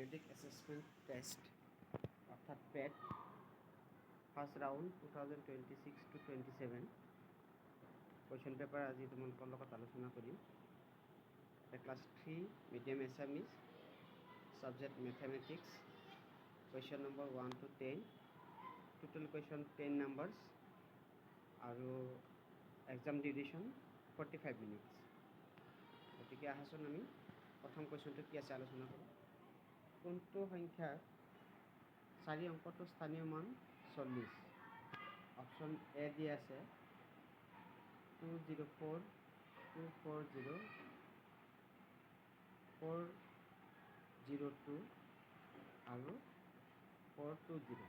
periodic assessment test অৰ্থাৎ PAT first round 2026 to 27 question paper আজি তোমালোকৰ লগত আলোচনা কৰিম। Class 3 medium Assamese subject mathematics question number 1 to 10 total question 10 numbers আৰু এক্সাম ডিউৰেশ্যন 45 মিনিটছ। গতিকে আহাচোন আমি প্ৰথম কোয়েশ্চনটো কি আছে আলোচনা কৰোঁ। কোনটো সংখ্যাৰ 4 অংকটো স্থানীয় মান 40? অপশন এ দিয়া আছে 204 240 402 আৰু 420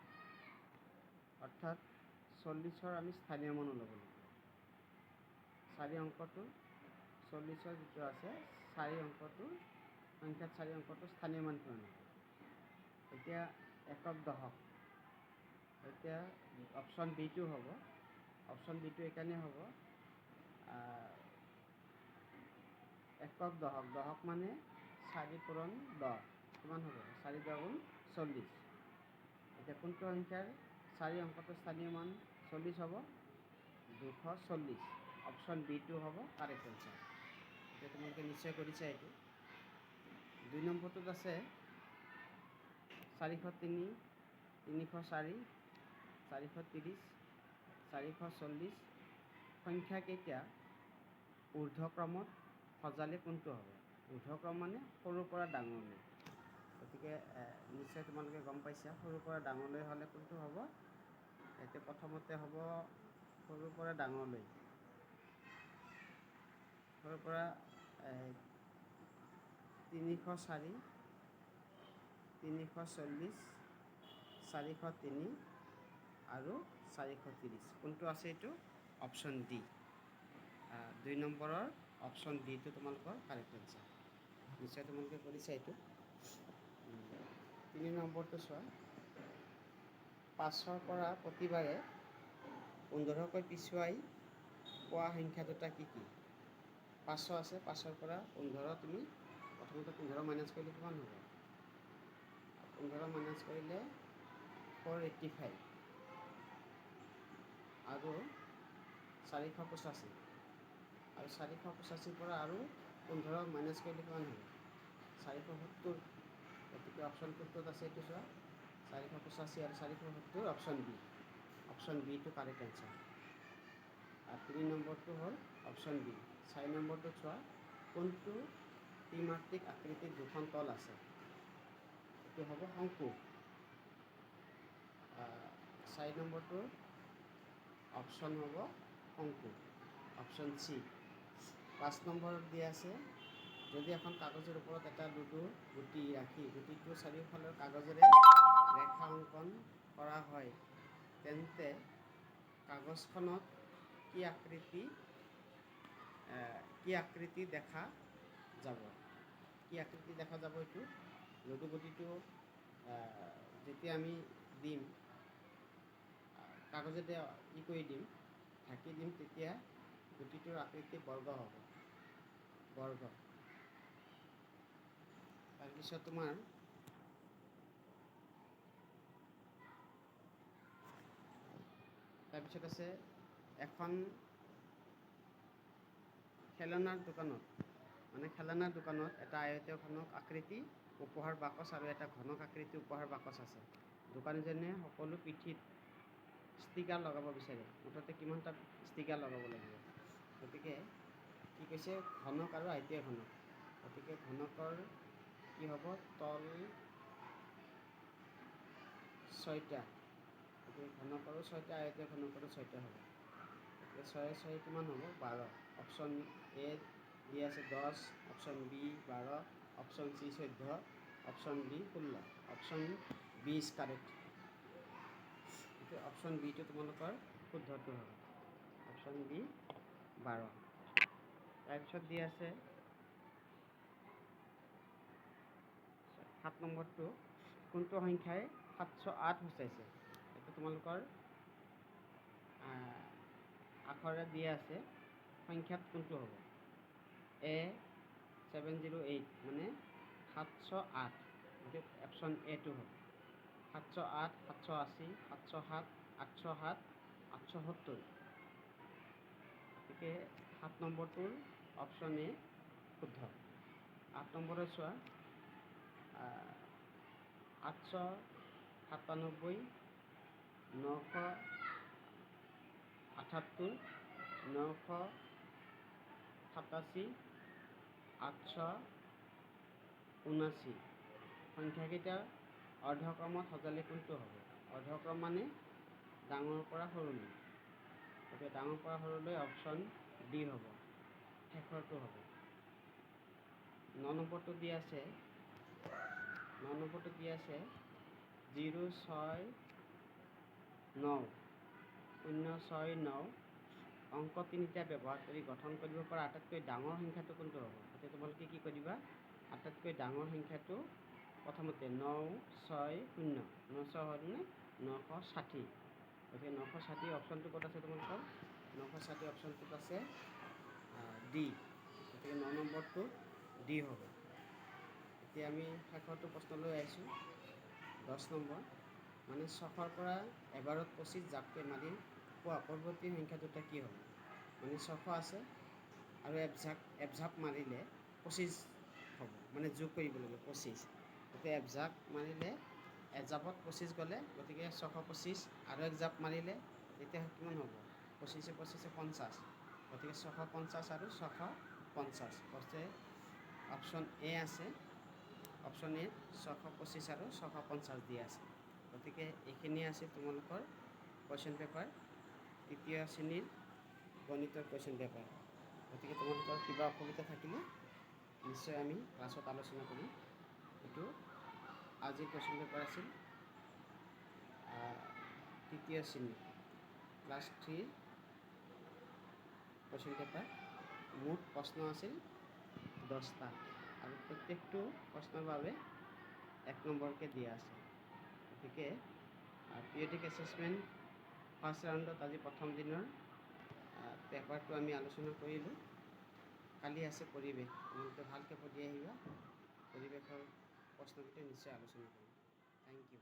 অৰ্থাৎ 40ৰ আমি স্থানীয় মান ল'ব লাগিব। 4 অংকটো 40ৰ যিটো আছে 4 অংকটো সংখ্যাত 4 অংকটো স্থানীয় মান কিমান হ'ব? এতিয়া একক দশক, এতিয়া অপশন বিটো হ'ব। অপশন বিটো এখানে হ'ব একক দশক। দশক মানে 4 পূৰণ 10 কিমান হ'ব? 4 10 40। এতিয়া কোনটো সংখ্যাৰ 4 অংকটো স্থানীয় মান 40 হ'ব? 240। অপশন বিটো হ'ব কাৰেক্ট এনসাৰ। এতিয়া তোমালোকে নিশ্চয় কৰিছা এইটো। 2 নম্বৰটোত আছে 403 304 430 440 সংখ্যাকেইটা ঊৰ্ধ্বক্ৰমত সজালে কোনটো হ'ব? ঊৰ্ধ্বক্ৰম মানে সৰুৰ পৰা ডাঙৰলৈ। গতিকে নিশ্চয় তোমালোকে গম পাইছা সৰুৰ পৰা ডাঙৰলৈ হ'লে কোনটো হ'ব? এতিয়া প্ৰথমতে হ'ব সৰুৰ পৰা ডাঙৰলৈ। সৰুৰ পৰা 304 340 403 আৰু 430 কোনটো আছে এইটো? Option D. 2 নম্বৰৰ অপশন ডিটো তোমালোকৰ কাৰেক্ট এনসাৰ। নিশ্চয় তোমালোকে কৰিছা এইটো। 3 নম্বৰটো চোৱা 5ৰ পৰা প্ৰতিবাৰে 15কৈ পিছুৱাই পোৱা সংখ্যা দুটা কি কি? 500 আছে, 5ৰ পৰা 15 তুমি প্ৰথমতে 15 মাইনাছ কৰিলে কিমান হ'ব? 15 মাইনাছ কৰিলে 485 আৰু 485 আৰু 485 পৰা আৰু 15 মাইনাছ কৰিলে কিমান হ'ব? 470। গতিকে অপশ্যন কোনটোত আছে এইটো চোৱা 485 আৰু 470 অপশ্যন বি। অপশ্যন বিটো কাৰেক্ট এনসাৰ। আৰু 3 নম্বৰটো হ'ল অপশ্যন বি। 4 নম্বৰটো চোৱা কোনটো ত্ৰিমাত্ৰিক আকৃতিৰ দুখন তল আছে? এইটো হ'ব শংকু। 4 নম্বৰটো অপশ্যন হ'ব শংকু, অপশ্যন চি। 5 নম্বৰত দিয়া আছে যদি এখন কাগজৰ ওপৰত এটা লুডু গুটি ৰাখি গুটিটোৰ চাৰিওফালৰ কাগজেৰে ৰেখা অংকন কৰা হয় তেন্তে কাগজখনত কি আকৃতি দেখা যাব? কি আকৃতি দেখা যাব? এইটো লুডু গুটিটো যেতিয়া আমি দিম কাগজেৰে কৰি দিম ঢাকি দিম তেতিয়া গুটিটোৰ আকৃতি বৰ্গ হ'ব, বৰ্গ। তাৰপিছত তোমাৰ তাৰপিছত আছে এখন খেলনাৰ দোকানত এটা আয়তীয় ঘনক আকৃতি উপহাৰ বাকচ আৰু এটা ঘনক আকৃতি উপহাৰ বাকচ আছে। দোকানীজনে সকলো পিঠিত ষ্টিকাৰ লগাব বিচাৰে। মুঠতে কিমানটা ষ্টিকাৰ লগাব লাগিব? গতিকে কি কৈছে? ঘনক আৰু আয়তীয় ঘনক। গতিকে ঘনকৰ কি হ'ব? তল 6টা। গতিকে ঘনকৰো 6টা, আয়তীয় ঘনকৰো 6টা হ'ব। গতিকে 6 6 কিমান হ'ব? 12। অপশ্যন এ দিয়া আছে 10, option B 12, option C 14, option D 16। Option B is correct. Option বিটো তোমালোকৰ শুদ্ধটো হ'ব। Option B 12। তাৰপিছত দিয়া আছে 7 নম্বৰটো কোনটো সংখ্যাই 708 সূচাইছে? এইটো তোমালোকৰ আখৰে দিয়া আছে সংখ্যাত কোনটো হ'ব? এ 708 মানে 708। গতিকে অপশ্যন এটো হ'ব 708, 780, 707, 807, 870। গতিকে 7 নম্বৰটোৰ অপশ্যন এ শুদ্ধ। 8 নম্বৰত চোৱা 897, 978, 987, 879 সংখ্যাকেইটা অৰ্ধক্ৰমত সজালে কোনটো হ'ব? অৰ্ধক্ৰম মানে ডাঙৰ পৰা সৰুলৈ। গতিকে ডাঙৰ পৰা সৰুলৈ অপশ্যন ডি হ'ব, শেষৰটো হ'ব। 9 নম্বৰটো দি আছে 069 069 অংক তিনিটা ব্যৱহাৰ কৰি গঠন কৰিব পৰা আটাইতকৈ ডাঙৰ সংখ্যাটো কোনটো হ'ব? গতিকে তোমালোকে কি কৰিবা, আটাইতকৈ ডাঙৰ সংখ্যাটো প্ৰথমতে 960 960। গতিকে 960 অপশ্যনটো ক'ত আছে তোমালোকৰ? 960 অপশ্যনটোত আছে ডি। গতিকে 9 নম্বৰটো ডি হ'ব। এতিয়া আমি শেষৰটো প্ৰশ্নলৈ আহিছোঁ। 10 নম্বৰ মানে 600 পৰা এবাৰত 25 জাপকৈ মাৰি পোৱা পৰৱৰ্তী সংখ্যা দুটা কি হ'ব? মানে 600 আছে আৰু এপঝাপ মাৰিলে 25 হ'ব, মানে যোগ কৰিব লাগিব 25। গতিকে এপঝাপ মাৰিলে এজাপত 25 গ'লে, গতিকে 625 আৰু এক জাপ মাৰিলে তেতিয়া কিমান হ'ব? 25 25 50। গতিকে 650 আৰু 650। গতিকে অপশ্যন এ আছে, অপশ্যন এ 625 আৰু 650 দিয়া আছে। গতিকে এইখিনি আছে তোমালোকৰ কুৱেশ্যন পেপাৰ, তৃতীয় শ্ৰেণীৰ গণিতৰ কুৱেশ্যন পেপাৰ। গতিকে তোমালোকৰ কিবা অসুবিধা থাকিলে নিশ্চয় আমি ক্লাছত আলোচনা কৰিম। এইটো আজিৰ কুৱেশ্যন পেপাৰ আছিল তৃতীয় শ্ৰেণী ক্লাছ 3 কুৱেশ্যন পেপাৰ। মুঠ প্ৰশ্ন আছিল 10টা আৰু প্ৰত্যেকটো প্ৰশ্নৰ বাবে 1 নম্বৰকৈ দিয়া আছে। গতিকে পিৰিয়ডিক এছেছমেণ্ট ফাৰ্ষ্ট ৰাউণ্ডত আজি প্ৰথম দিনৰ পেপাৰটো আমি আলোচনা কৰিলোঁ। কালি আছে পৰিৱেশ, তোমালোকে ভালকৈ পঢ়ি আহিবা। পৰিৱেশৰ প্ৰশ্নকেইটা নিশ্চয় আলোচনা কৰিম। Thank U.